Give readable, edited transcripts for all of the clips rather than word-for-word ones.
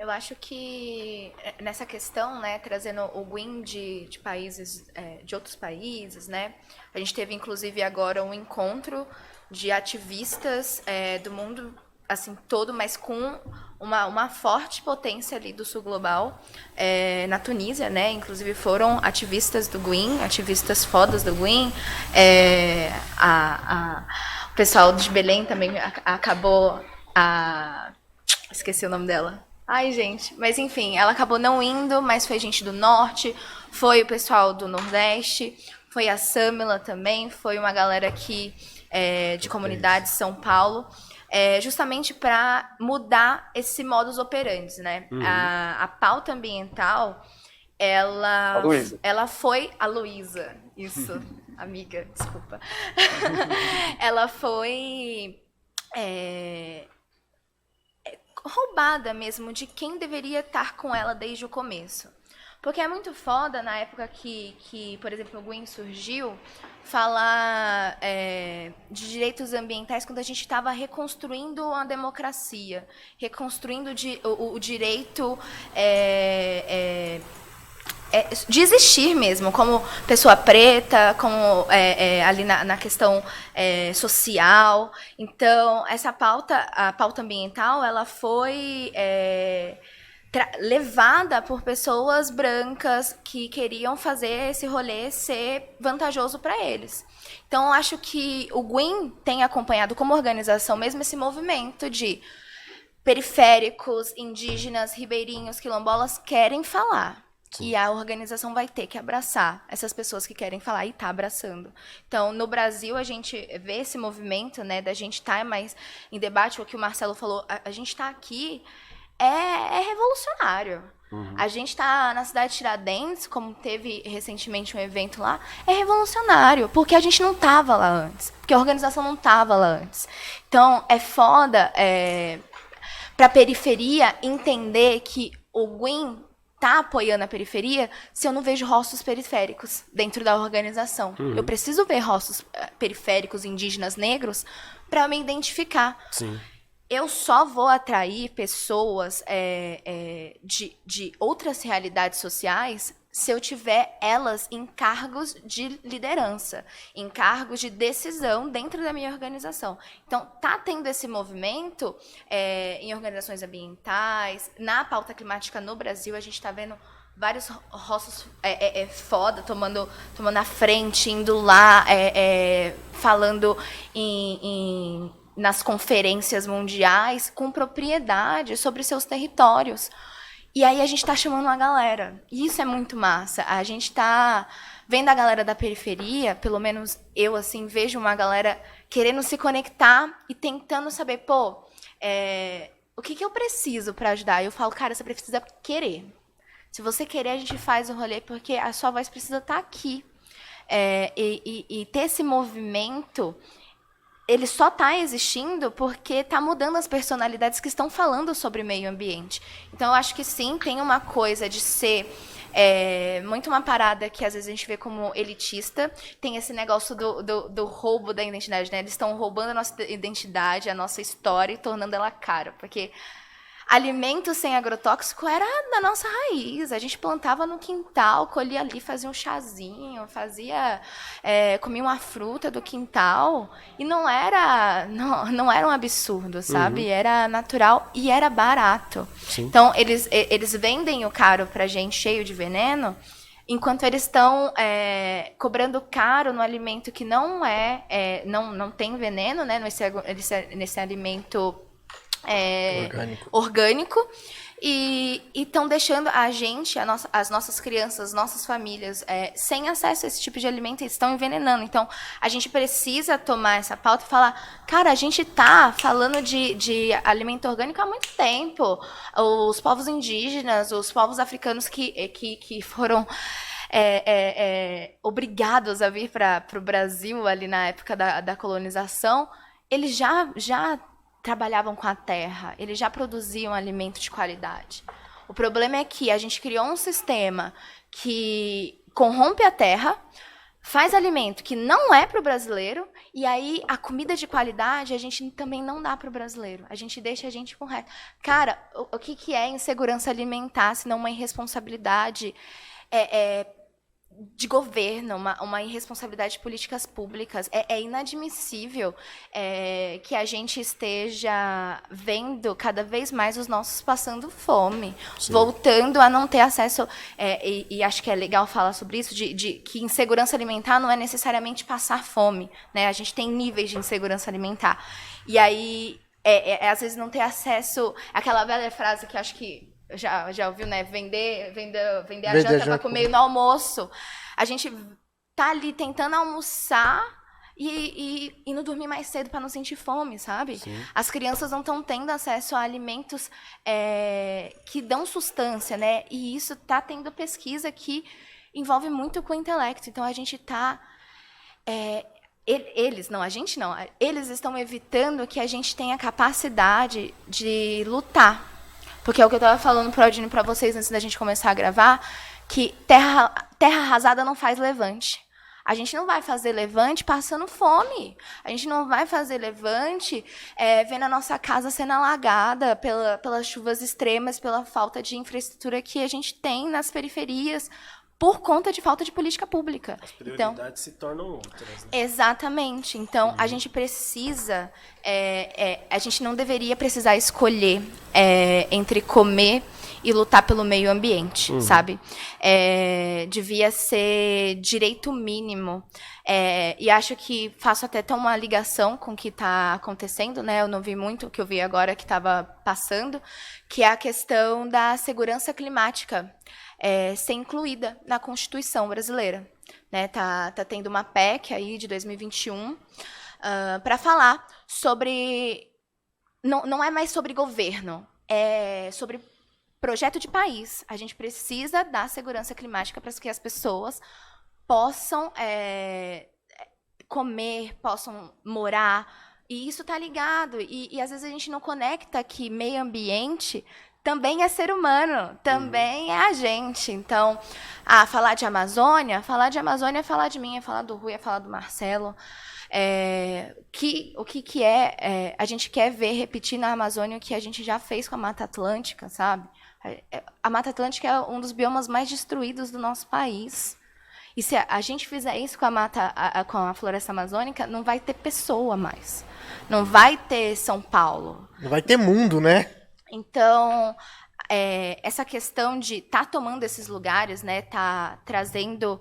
Eu acho que nessa questão, né, trazendo o Gwyn de países, de outros países, né, a gente teve inclusive agora um encontro de ativistas do mundo assim todo, mas com uma forte potência ali do sul global, na Tunísia, né, inclusive foram ativistas do Gwyn, ativistas fodas do Gwyn, o pessoal de Belém também acabou esqueci o nome dela. Ai, gente. Mas enfim, ela acabou não indo, mas foi gente do norte, foi o pessoal do nordeste, foi a Samila também, foi uma galera aqui de comunidade de São Paulo, justamente para mudar esse modus operandi, né? A pauta ambiental, ela foi a Luísa, isso, amiga, desculpa. Ela foi roubada mesmo de quem deveria estar com ela desde o começo. Porque é muito foda, na época que por exemplo, o Gwyn surgiu, falar de direitos ambientais quando a gente estava reconstruindo a democracia, reconstruindo o direito de existir mesmo, como pessoa preta, como ali na questão social. Então, essa pauta, a pauta ambiental, ela foi levada por pessoas brancas que queriam fazer esse rolê ser vantajoso para eles. Então, eu acho que o Gwyn tem acompanhado como organização mesmo esse movimento de periféricos, indígenas, ribeirinhos, quilombolas querem falar. Sim. E a organização vai ter que abraçar essas pessoas que querem falar e está abraçando. Então, no Brasil, a gente vê esse movimento, né, da gente estar mais em debate, o que o Marcelo falou, a gente está aqui, é revolucionário. Uhum. A gente está na cidade de Tiradentes, como teve recentemente um evento lá, é revolucionário, porque a gente não estava lá antes, porque a organização não estava lá antes. Então, é foda para a periferia entender que o Gwyn tá apoiando a periferia se eu não vejo rostos periféricos dentro da organização. Uhum. Eu preciso ver rostos periféricos, indígenas, negros, para me identificar. Sim. Eu só vou atrair pessoas de outras realidades sociais se eu tiver elas em cargos de liderança, em cargos de decisão dentro da minha organização. Então, tá tendo esse movimento em organizações ambientais, na pauta climática no Brasil, a gente está vendo vários rostos foda tomando a frente, indo lá, falando nas conferências mundiais com propriedade sobre seus territórios. E aí a gente tá chamando uma galera. E isso é muito massa. A gente tá vendo a galera da periferia, pelo menos eu, assim, vejo uma galera querendo se conectar e tentando saber, o que eu preciso para ajudar? Eu falo, cara, você precisa querer. Se você querer, a gente faz o rolê, porque a sua voz precisa estar aqui. E ter esse movimento, ele só está existindo porque está mudando as personalidades que estão falando sobre meio ambiente. Então, eu acho que sim, tem uma coisa de ser muito uma parada que às vezes a gente vê como elitista. Tem esse negócio do roubo da identidade, né? Eles estão roubando a nossa identidade, a nossa história e tornando ela cara. Porque alimento sem agrotóxico era da nossa raiz. A gente plantava no quintal, colhia ali, fazia um chazinho, comia uma fruta do quintal. E não era um absurdo, sabe? Uhum. Era natural e era barato. Sim. Então, eles vendem o caro pra gente cheio de veneno, enquanto eles estão cobrando caro no alimento que não tem veneno, né? Nesse alimento orgânico, e estão deixando a gente, as nossas crianças, nossas famílias, sem acesso a esse tipo de alimento, eles estão envenenando. Então, a gente precisa tomar essa pauta e falar, cara, a gente tá falando de alimento orgânico há muito tempo. Os povos indígenas, os povos africanos que foram obrigados a vir para o Brasil ali na época da colonização, eles já trabalhavam com a terra, eles já produziam alimento de qualidade. O problema é que a gente criou um sistema que corrompe a terra, faz alimento que não é para o brasileiro E aí, a comida de qualidade, a gente também não dá pro brasileiro. A gente deixa a gente com raiva. Cara, o que é insegurança alimentar, se não uma irresponsabilidade de governo, uma irresponsabilidade de políticas públicas? É inadmissível que a gente esteja vendo cada vez mais os nossos passando fome, Sim. voltando a não ter acesso, e acho que é legal falar sobre isso, de que insegurança alimentar não é necessariamente passar fome, né? A gente tem níveis de insegurança alimentar. E aí, às vezes, não ter acesso àquela velha frase que acho que já ouviu, né? Vender a janta para comer no almoço. A gente tá ali tentando almoçar e não dormir mais cedo para não sentir fome, sabe? Sim. As crianças não estão tendo acesso a alimentos que dão sustância, né? E isso tá tendo pesquisa que envolve muito com o intelecto. Então a gente tá eles estão evitando que a gente tenha capacidade de lutar. Porque é o que eu estava falando pro Aldino para vocês antes da gente começar a gravar, que terra arrasada não faz levante. A gente não vai fazer levante passando fome. A gente não vai fazer levante vendo a nossa casa sendo alagada pelas chuvas extremas, pela falta de infraestrutura que a gente tem nas periferias, por conta de falta de política pública. As prioridades se tornam outras. Né? Exatamente. Então, a gente precisa... a gente não deveria precisar escolher entre comer e lutar pelo meio ambiente, sabe? Devia ser direito mínimo. E acho que faço até uma ligação com o que está acontecendo, né? Eu não vi muito, o que eu vi agora que estava passando, que é a questão da segurança climática. Ser incluída na Constituição brasileira. Né? Tá tendo uma PEC aí de 2021 para falar sobre... Não é mais sobre governo, é sobre projeto de país. A gente precisa dar segurança climática para que as pessoas possam comer, possam morar. E isso está ligado. E às vezes a gente não conecta que meio ambiente... também é ser humano, também é a gente. Então, falar de Amazônia é falar de mim, é falar do Rui, é falar do Marcelo. O que é? A gente quer ver repetir na Amazônia o que a gente já fez com a Mata Atlântica, sabe? A Mata Atlântica é um dos biomas mais destruídos do nosso país. E se a gente fizer isso com a floresta amazônica, não vai ter pessoa mais. Não vai ter São Paulo. Não vai ter mundo, né? Então, essa questão de estar tomando esses lugares, né, tá trazendo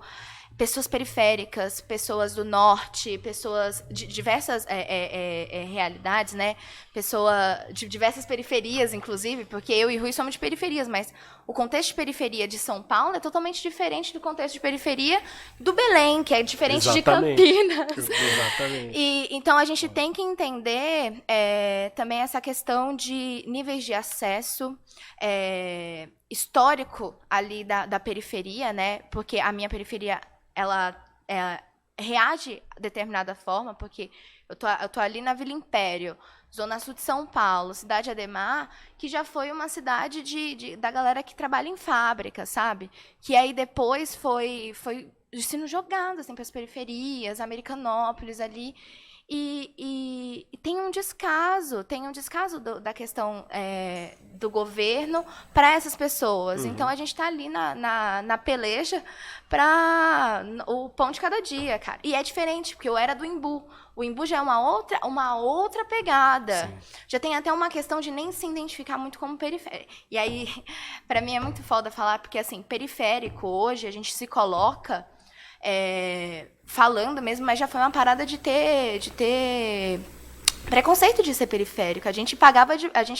pessoas periféricas, pessoas do norte, pessoas de diversas realidades, né, de diversas periferias, inclusive, porque eu e Rui somos de periferias, mas o contexto de periferia de São Paulo é totalmente diferente do contexto de periferia do Belém, que é diferente Exatamente. De Campinas. Exatamente. Então, a gente tem que entender também essa questão de níveis de acesso histórico ali da periferia, né? Porque a minha periferia, ela reage de determinada forma, porque eu tô ali na Vila Império, Zona Sul de São Paulo, Cidade Ademar, que já foi uma cidade da galera que trabalha em fábrica, sabe? Que aí depois foi sendo jogado assim, para as periferias, Americanópolis ali. E tem um descaso da questão do governo para essas pessoas. Então, a gente está ali na peleja para o pão de cada dia, cara. E é diferente, porque eu era do Imbu. O Imbu já é uma outra pegada. Sim. Já tem até uma questão de nem se identificar muito como periférico. E aí, para mim, é muito foda falar, porque, assim, periférico, hoje, a gente se coloca... falando mesmo, mas já foi uma parada de ter preconceito de ser periférico. A gente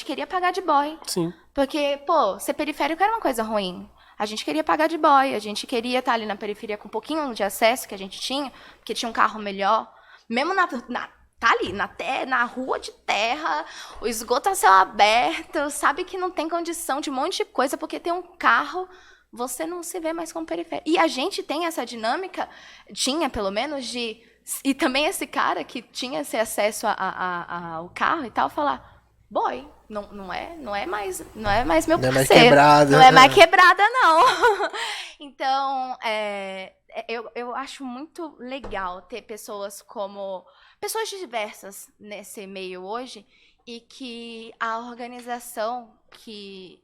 queria pagar de boy. Sim. Porque, ser periférico era uma coisa ruim. A gente queria pagar de boy, a gente queria estar ali na periferia com um pouquinho de acesso que a gente tinha, porque tinha um carro melhor. Mesmo tá ali, na rua de terra, o esgoto a céu aberto, sabe que não tem condição de um monte de coisa, porque tem um carro... Você não se vê mais como periférico. E a gente tem essa dinâmica, tinha pelo menos, e também esse cara que tinha esse acesso ao carro e tal, falar, boy, não é mais meu parceiro. Não é mais quebrada. Não é mais quebrada, não. Então, eu acho muito legal ter pessoas como pessoas diversas nesse meio hoje e que a organização que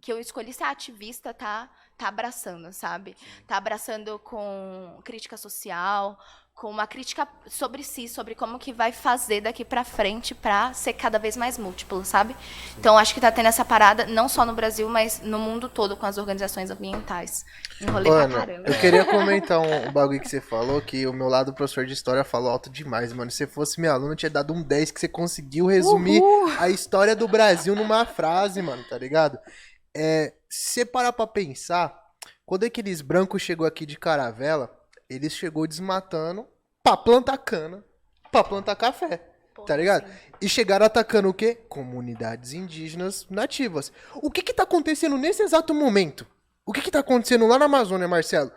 eu escolhi ser ativista tá abraçando, sabe? Tá abraçando com crítica social, com uma crítica sobre si, sobre como que vai fazer daqui pra frente pra ser cada vez mais múltiplo, sabe? Então, acho que tá tendo essa parada, não só no Brasil, mas no mundo todo, com as organizações ambientais. Enrolei pra caramba. Eu queria comentar um bagulho que você falou, que o meu lado professor de história falou alto demais, mano. Se você fosse meu aluno, eu tinha dado um 10, que você conseguiu resumir a história do Brasil numa frase, mano, tá ligado? Se você parar pra pensar, quando aqueles brancos chegou aqui de caravela, eles chegou desmatando pra plantar cana, pra plantar café, tá ligado? Sim. E chegaram atacando o quê? Comunidades indígenas nativas. O que tá acontecendo nesse exato momento? O que tá acontecendo lá na Amazônia, Marcelo?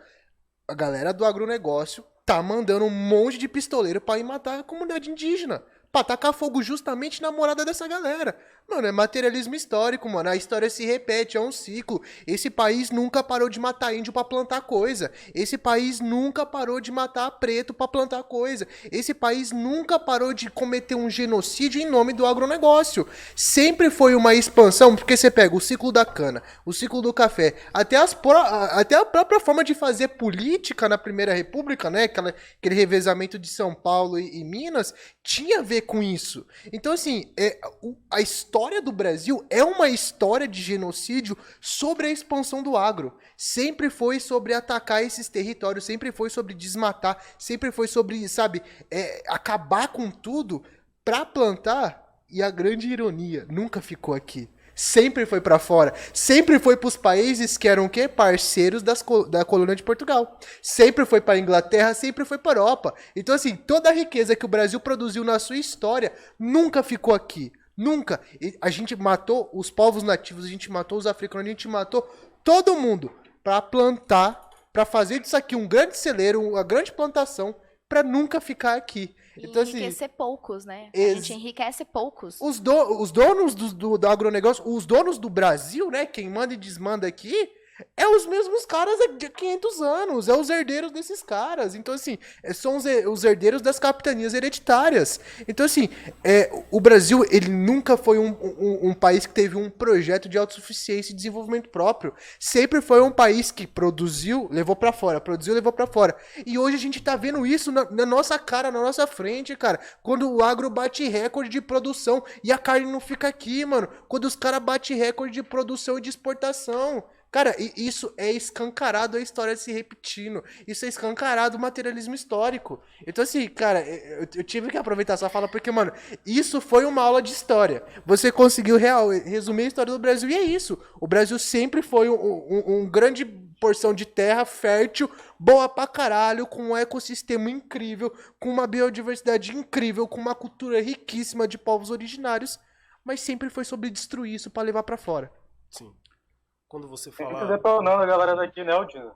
A galera do agronegócio tá mandando um monte de pistoleiro pra ir matar a comunidade indígena. Pra tacar fogo justamente na morada dessa galera. Mano, é materialismo histórico, mano. A história se repete, é um ciclo. Esse país nunca parou de matar índio pra plantar coisa. Esse país nunca parou de matar preto pra plantar coisa. Esse país nunca parou de cometer um genocídio em nome do agronegócio. Sempre foi uma expansão, porque você pega o ciclo da cana, o ciclo do café, até a própria forma de fazer política na Primeira República, né? Aquele revezamento de São Paulo e Minas, tinha a ver com isso. Então, assim, a história do Brasil é uma história de genocídio sobre a expansão do agro. Sempre foi sobre atacar esses territórios, sempre foi sobre desmatar, sempre foi sobre, sabe, acabar com tudo pra plantar. E a grande ironia, nunca ficou aqui. Sempre foi pra fora. Sempre foi pros países que eram o quê? Parceiros da colônia de Portugal. Sempre foi pra Inglaterra, sempre foi pra Europa. Então, assim, toda a riqueza que o Brasil produziu na sua história nunca ficou aqui. Nunca. A gente matou os povos nativos, a gente matou os africanos, a gente matou todo mundo pra plantar, pra fazer disso aqui um grande celeiro, uma grande plantação, pra nunca ficar aqui. Então, enriquecer assim, poucos, né? A gente enriquece poucos. Os donos do agronegócio, os donos do Brasil, né? Quem manda e desmanda aqui, é os mesmos caras de 500 anos. É os herdeiros desses caras. Então, assim, são os herdeiros das capitanias hereditárias. Então, assim, o Brasil, ele nunca foi um país que teve um projeto de autossuficiência e desenvolvimento próprio. Sempre foi um país que produziu, levou pra fora. Produziu, levou pra fora. E hoje a gente tá vendo isso na nossa cara, na nossa frente, cara. Quando o agro bate recorde de produção e a carne não fica aqui, mano. Quando os caras batem recorde de produção e de exportação. Cara, isso é escancarado a história se repetindo. Isso é escancarado o materialismo histórico. Então, assim, cara, eu tive que aproveitar essa fala porque, mano, isso foi uma aula de história. Você conseguiu resumir a história do Brasil e é isso. O Brasil sempre foi um grande porção de terra fértil, boa pra caralho, com um ecossistema incrível, com uma biodiversidade incrível, com uma cultura riquíssima de povos originários, mas sempre foi sobre destruir isso pra levar pra fora. Sim. Quando você Fico fala... detonando a galera daqui, né, Aldino?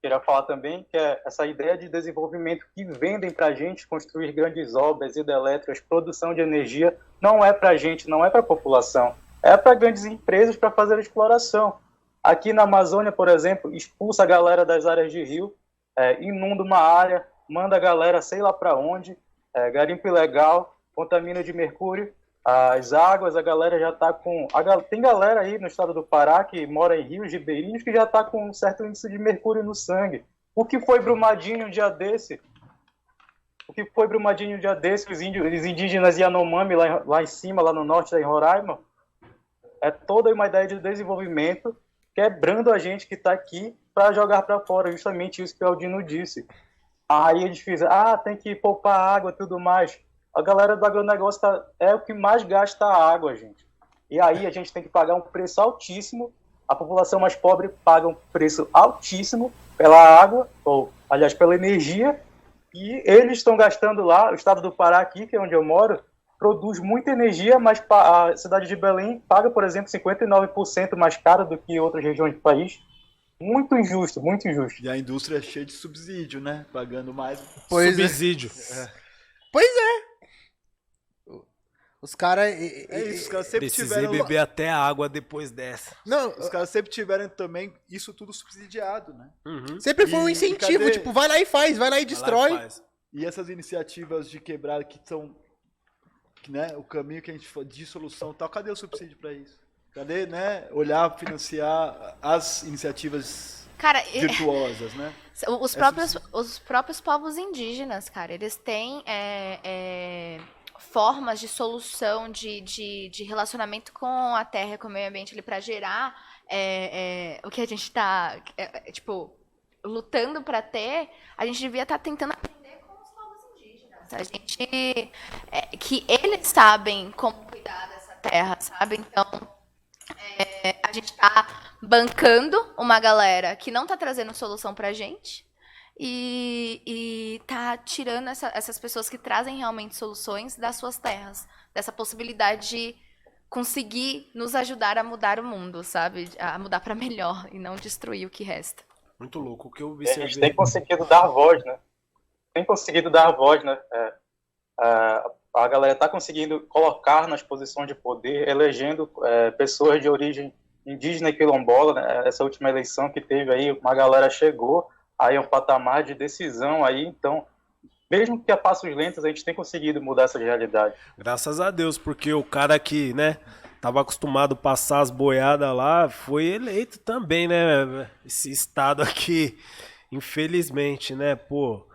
Queria falar também que essa ideia de desenvolvimento que vendem pra gente, construir grandes obras hidrelétricas, produção de energia, não é pra gente, não é pra população. É pra grandes empresas para fazer a exploração. Aqui na Amazônia, por exemplo, expulsa a galera das áreas de rio, inunda uma área, manda a galera sei lá pra onde, garimpo ilegal, contamina de mercúrio, as águas, a galera já está com... Tem galera aí no estado do Pará que mora em rios ribeirinhos que já está com um certo índice de mercúrio no sangue. O que foi Brumadinho um dia desse? Os indígenas Yanomami lá em cima, lá no norte, lá em Roraima? É toda uma ideia de desenvolvimento quebrando a gente que está aqui para jogar para fora, justamente isso que o Aldino disse. Aí eles dizem, tem que poupar água e tudo mais. A galera do agronegócio é o que mais gasta água, gente. E aí a gente tem que pagar um preço altíssimo. A população mais pobre paga um preço altíssimo pela água, ou, aliás, pela energia. E eles estão gastando lá, o estado do Pará aqui, que é onde eu moro, produz muita energia, mas a cidade de Belém paga, por exemplo, 59% mais caro do que outras regiões do país. Muito injusto, muito injusto. E a indústria é cheia de subsídio, né? Pagando mais subsídio. Pois é. Os caras... os caras sempre Precisei tiveram... beber até a água depois dessa. Não, os caras sempre tiveram também isso tudo subsidiado, né? Sempre foi um incentivo, cadê? tipo, vai lá e faz, vai lá e destrói. E essas iniciativas de quebrada que são, né, o caminho que a gente fala de solução e tal, cadê o subsídio para isso? Cadê, né, olhar, financiar as iniciativas Cara, virtuosas, né? os próprios povos indígenas, cara, eles têm formas de solução de relacionamento com a terra, com o meio ambiente ali para gerar o que a gente está tipo lutando para ter. A gente devia estar tentando aprender com os povos indígenas. A gente que eles sabem como cuidar dessa terra, sabe? Então a gente está bancando uma galera que não está trazendo solução pra gente e tá tirando essas pessoas que trazem realmente soluções das suas terras, dessa possibilidade de conseguir nos ajudar a mudar o mundo, sabe? A mudar para melhor e não destruir o que resta. Muito louco. O que eu A observei. gente tem conseguido dar voz, né? A galera está conseguindo colocar nas posições de poder, elegendo pessoas de origem indígena e quilombola, né? Essa última eleição que teve aí, uma galera chegou aí a um patamar de decisão aí, então, mesmo que a passos lentos, a gente tem conseguido mudar essa realidade. Graças a Deus, porque o cara que, né, tava acostumado a passar as boiadas lá, foi eleito também, né? Esse estado aqui, infelizmente, né, pô.